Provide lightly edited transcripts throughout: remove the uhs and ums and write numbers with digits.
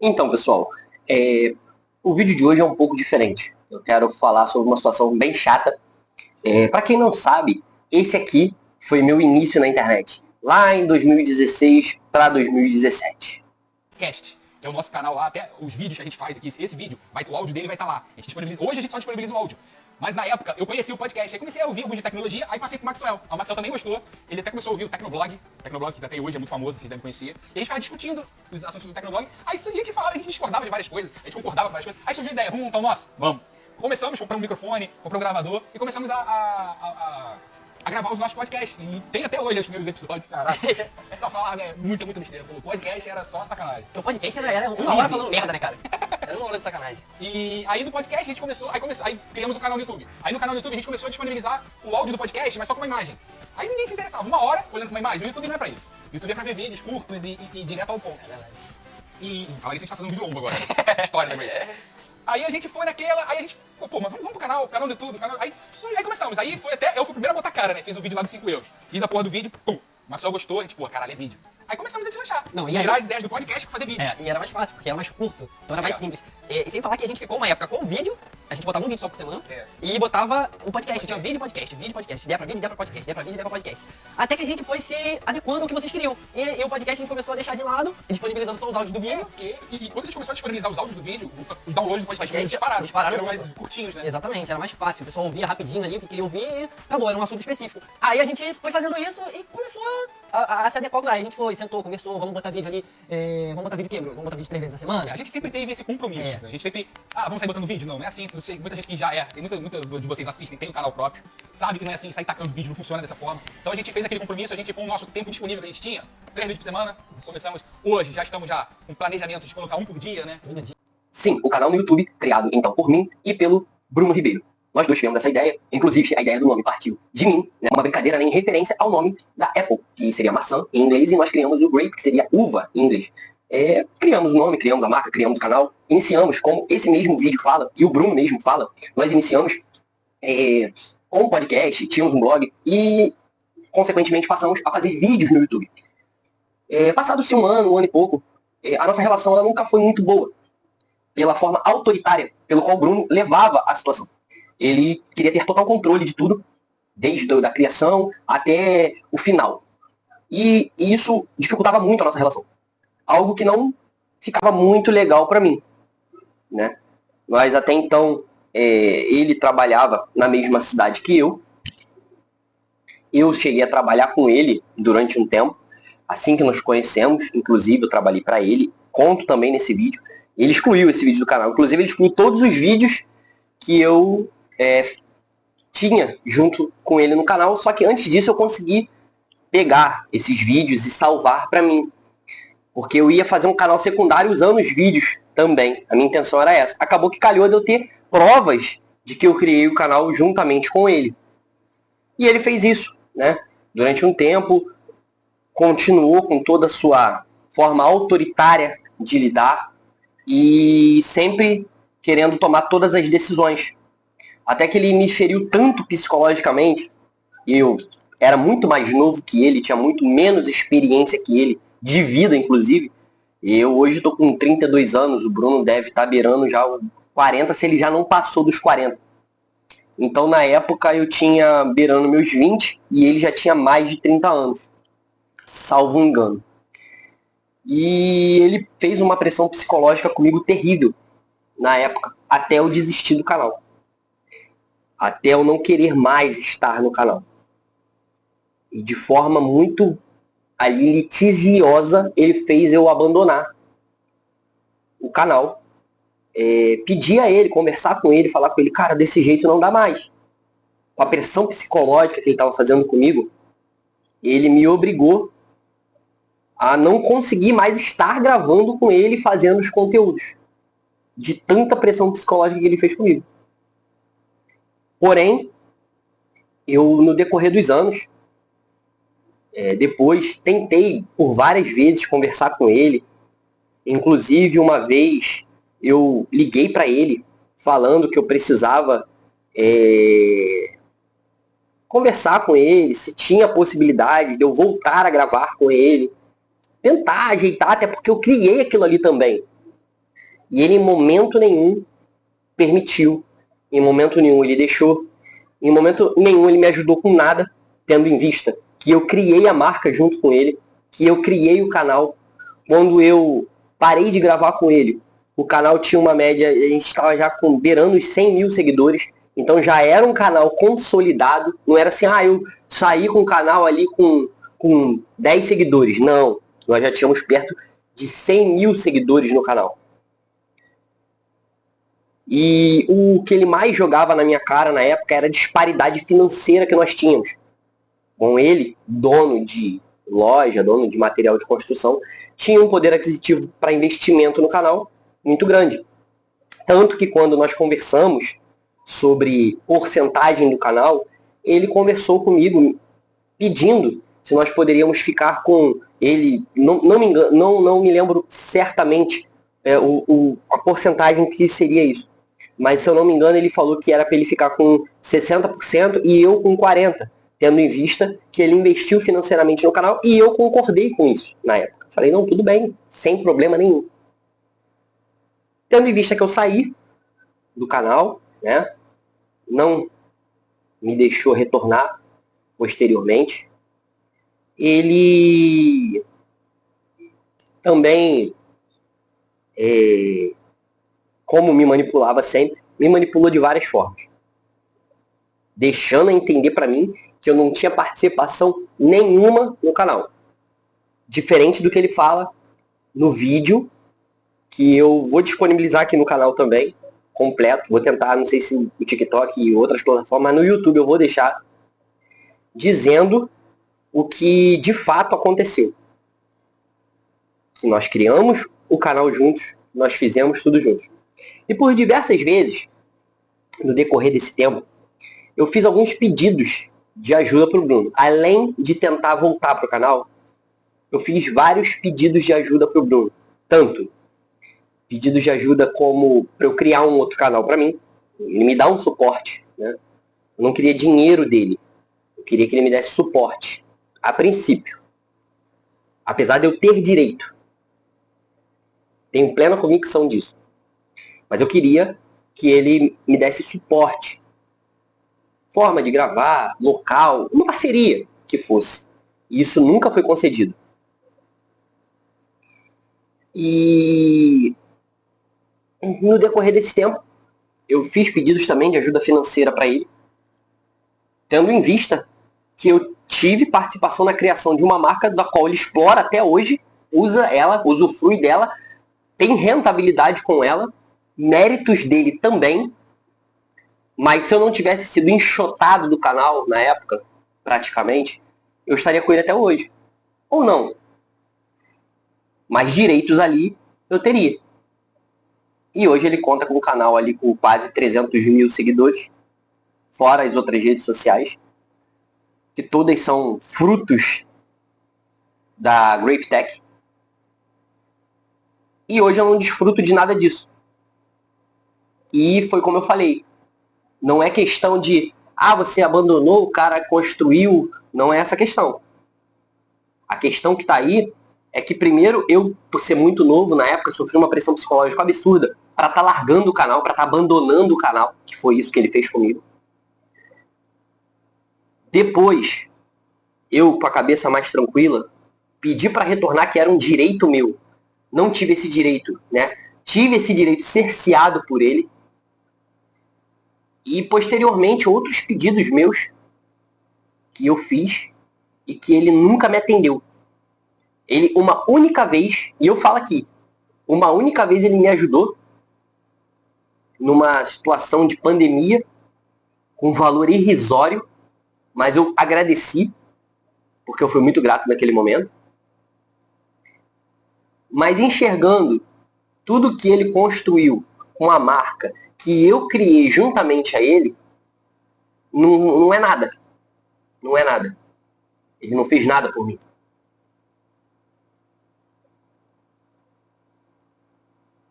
Então, pessoal, o vídeo de hoje é um pouco diferente. Eu quero falar sobre uma situação bem chata. Para quem não sabe, esse aqui foi meu início na internet, lá em 2016 para 2017. Cast, que é o nosso canal lá, até os vídeos que a gente faz aqui, esse vídeo, o áudio dele vai estar lá. Hoje a gente só disponibiliza o áudio. Mas na época eu conheci o podcast, aí comecei a ouvir alguns de tecnologia, aí passei pro Maxwell. O Maxwell também gostou, ele até começou a ouvir o Tecnoblog, que até hoje é muito famoso, vocês devem conhecer. E a gente ficava discutindo os assuntos do Tecnoblog, aí a gente discordava de várias coisas, a gente concordava com várias coisas, aí surgiu a ideia, vamos montar o nosso? Vamos. Começamos, compramos um microfone, compramos um gravador e começamos a gravar os nossos podcasts. E tem até hoje os primeiros episódios, caraca. É só falar, né? Muita besteira. O podcast era só sacanagem. O podcast era uma hora falando merda, né, cara? Era uma hora de sacanagem. E aí no podcast a gente começou, aí criamos o canal no YouTube. Aí no canal do YouTube a gente começou a disponibilizar o áudio do podcast, mas só com uma imagem. Aí ninguém se interessava. Uma hora olhando pra uma imagem. O YouTube não é pra isso. O YouTube é pra ver vídeos curtos e direto ao ponto. E falar isso, a gente tá fazendo um vídeo longo agora. História também. Aí a gente foi naquela, aí a gente, pô, mas vamos pro canal do YouTube, aí começamos. Aí foi até, eu fui o primeiro a botar a cara, né? Fiz o vídeo lá dos 5 euros. Fiz a porra do vídeo, pum. O Marcelo gostou, a gente, pô, caralho, é vídeo. Aí começamos a deslanchar. Não, e tirar aí? as ideias do podcast pra fazer vídeo. E era mais fácil, porque era mais curto, então era mais simples. E sem falar que a gente ficou uma época com o vídeo, a gente botava um vídeo só por semana, e botava o podcast. Tinha vídeo, podcast, ideia pra vídeo, ideia pra podcast, ideia pra vídeo, ideia pra podcast. Até que a gente foi se adequando ao que vocês queriam. E o podcast a gente começou a deixar de lado, disponibilizando só os áudios do vídeo. E quando a gente começou a disponibilizar os áudios do vídeo, os downloads do podcast foram disparados. Eram mais curtinhos, né? Exatamente, era mais fácil. O pessoal ouvia rapidinho ali o que queria ouvir e acabou, era um assunto específico. Aí a gente foi fazendo isso e começou a se adequar ao lugar. A gente foi, sentou, conversou, vamos botar vídeo ali, vamos botar vídeo o quê, Bruno? Vamos botar vídeo 3 vezes na semana? A gente sempre teve esse compromisso. Né? A gente sempre, vamos sair botando vídeo? Não é assim. Muita gente que já tem muita de vocês assistem, tem um canal próprio, sabe que não é assim, sair tacando vídeo, não funciona dessa forma. Então a gente fez aquele compromisso, a gente com o nosso tempo disponível que a gente tinha, 3 vídeos por semana, começamos hoje, já estamos com planejamento de colocar um por dia, né? Sim, o canal no YouTube, criado então por mim e pelo Bruno Ribeiro. Nós dois tivemos essa ideia, inclusive a ideia do nome partiu de mim, né? Uma brincadeira em referência ao nome da Apple, que seria maçã em inglês, e nós criamos o grape, que seria uva em inglês. Criamos o nome, criamos a marca, criamos o canal, iniciamos, como esse mesmo vídeo fala, e o Bruno mesmo fala, nós iniciamos com um podcast, tínhamos um blog, e consequentemente passamos a fazer vídeos no YouTube. Passado-se um ano e pouco, a nossa relação ela nunca foi muito boa, pela forma autoritária pelo qual o Bruno levava a situação. Ele queria ter total controle de tudo, desde a criação até o final. E isso dificultava muito a nossa relação. Algo que não ficava muito legal para mim, né? Mas até então, ele trabalhava na mesma cidade que eu. Eu cheguei a trabalhar com ele durante um tempo, assim que nos conhecemos. Inclusive, eu trabalhei para ele. Conto também nesse vídeo. Ele excluiu esse vídeo do canal. Inclusive, ele excluiu todos os vídeos que eu tinha junto com ele no canal. Só que antes disso, eu consegui pegar esses vídeos e salvar para mim. Porque eu ia fazer um canal secundário usando os vídeos também. A minha intenção era essa. Acabou que calhou de eu ter provas de que eu criei o canal juntamente com ele. E ele fez isso, né? Durante um tempo, continuou com toda a sua forma autoritária de lidar e sempre querendo tomar todas as decisões. Até que ele me feriu tanto psicologicamente, e eu era muito mais novo que ele, tinha muito menos experiência que ele, de vida inclusive. Eu hoje estou com 32 anos, o Bruno deve estar beirando já os 40, se ele já não passou dos 40. Então na época eu tinha beirando meus 20 e ele já tinha mais de 30 anos, salvo engano. E ele fez uma pressão psicológica comigo terrível na época, até eu desistir do canal. Até eu não querer mais estar no canal. E de forma muito ali litigiosa, ele fez eu abandonar o canal. Pedir a ele, conversar com ele, falar com ele, cara, desse jeito não dá mais. Com a pressão psicológica que ele estava fazendo comigo, ele me obrigou a não conseguir mais estar gravando com ele e fazendo os conteúdos. De tanta pressão psicológica que ele fez comigo. Porém, eu no decorrer dos anos, depois tentei por várias vezes conversar com ele. Inclusive uma vez eu liguei para ele falando que eu precisava conversar com ele, se tinha possibilidade de eu voltar a gravar com ele, tentar ajeitar, até porque eu criei aquilo ali também. E ele em momento nenhum permitiu, em momento nenhum ele deixou, em momento nenhum ele me ajudou com nada, tendo em vista que eu criei a marca junto com ele, que eu criei o canal. Quando eu parei de gravar com ele, o canal tinha uma média, a gente estava já beirando os 100 mil seguidores, então já era um canal consolidado, não era assim, eu saí com o canal ali com 10 seguidores, não, nós já tínhamos perto de 100 mil seguidores no canal. E o que ele mais jogava na minha cara na época era a disparidade financeira que nós tínhamos. Com ele, dono de loja, dono de material de construção, tinha um poder aquisitivo para investimento no canal muito grande. Tanto que quando nós conversamos sobre porcentagem do canal, ele conversou comigo pedindo se nós poderíamos ficar com ele, não me lembro certamente a porcentagem que seria isso. Mas se eu não me engano, ele falou que era para ele ficar com 60% e eu com 40%, tendo em vista que ele investiu financeiramente no canal e eu concordei com isso na época. Falei, não, tudo bem, sem problema nenhum. Tendo em vista que eu saí do canal, né, não me deixou retornar posteriormente, ele também, como me manipulava sempre, me manipulou de várias formas, deixando a entender para mim que eu não tinha participação nenhuma no canal. Diferente do que ele fala no vídeo, que eu vou disponibilizar aqui no canal também, completo. Vou tentar, não sei se o TikTok e outras plataformas, mas no YouTube eu vou deixar, dizendo o que de fato aconteceu. Que nós criamos o canal juntos, nós fizemos tudo juntos. E por diversas vezes, no decorrer desse tempo, eu fiz alguns pedidos de ajuda para o Bruno. Além de tentar voltar para o canal, eu fiz vários pedidos de ajuda para o Bruno. Tanto pedidos de ajuda como para eu criar um outro canal para mim, ele me dá um suporte, né? Eu não queria dinheiro dele, eu queria que ele me desse suporte, a princípio. Apesar de eu ter direito, tenho plena convicção disso, mas eu queria que ele me desse suporte, forma de gravar, local, uma parceria que fosse. E isso nunca foi concedido. E no decorrer desse tempo, eu fiz pedidos também de ajuda financeira para ele, tendo em vista que eu tive participação na criação de uma marca da qual ele explora até hoje, usa ela, usufrui dela, tem rentabilidade com ela, méritos dele também, mas se eu não tivesse sido enxotado do canal na época, praticamente, eu estaria com ele até hoje. Ou não. Mas direitos ali eu teria. E hoje ele conta com um canal ali com quase 300 mil seguidores, fora as outras redes sociais, que todas são frutos da Grape Tech. E hoje eu não desfruto de nada disso. E foi como eu falei, não é questão de, você abandonou, o cara construiu, não é essa a questão. A questão que está aí é que primeiro eu, por ser muito novo, na época sofri uma pressão psicológica absurda para estar largando o canal, para estar abandonando o canal, que foi isso que ele fez comigo. Depois, eu com a cabeça mais tranquila, pedi para retornar, que era um direito meu. Não tive esse direito, né? Tive esse direito cerceado por ele. E posteriormente outros pedidos meus que eu fiz e que ele nunca me atendeu. Ele uma única vez, e eu falo aqui, uma única vez ele me ajudou numa situação de pandemia com um valor irrisório, mas eu agradeci, porque eu fui muito grato naquele momento. Mas enxergando tudo que ele construiu com a marca que eu criei juntamente a ele, não é nada. Não é nada. Ele não fez nada por mim.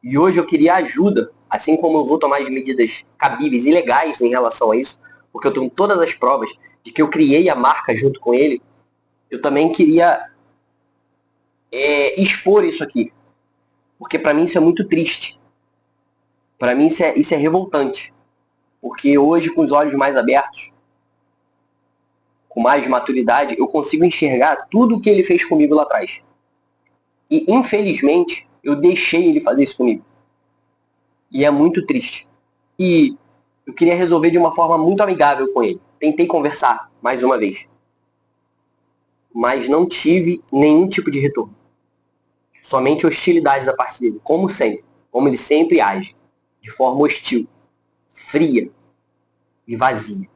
E hoje eu queria ajuda, assim como eu vou tomar as medidas cabíveis e legais em relação a isso, porque eu tenho todas as provas de que eu criei a marca junto com ele, eu também queria expor isso aqui. Porque para mim isso é muito triste. Para mim isso é revoltante. Porque hoje, com os olhos mais abertos, com mais maturidade, eu consigo enxergar tudo o que ele fez comigo lá atrás. E, infelizmente, eu deixei ele fazer isso comigo. E é muito triste. E eu queria resolver de uma forma muito amigável com ele. Tentei conversar mais uma vez. Mas não tive nenhum tipo de retorno. Somente hostilidades da parte dele, como sempre. Como ele sempre age. De forma hostil, fria e vazia.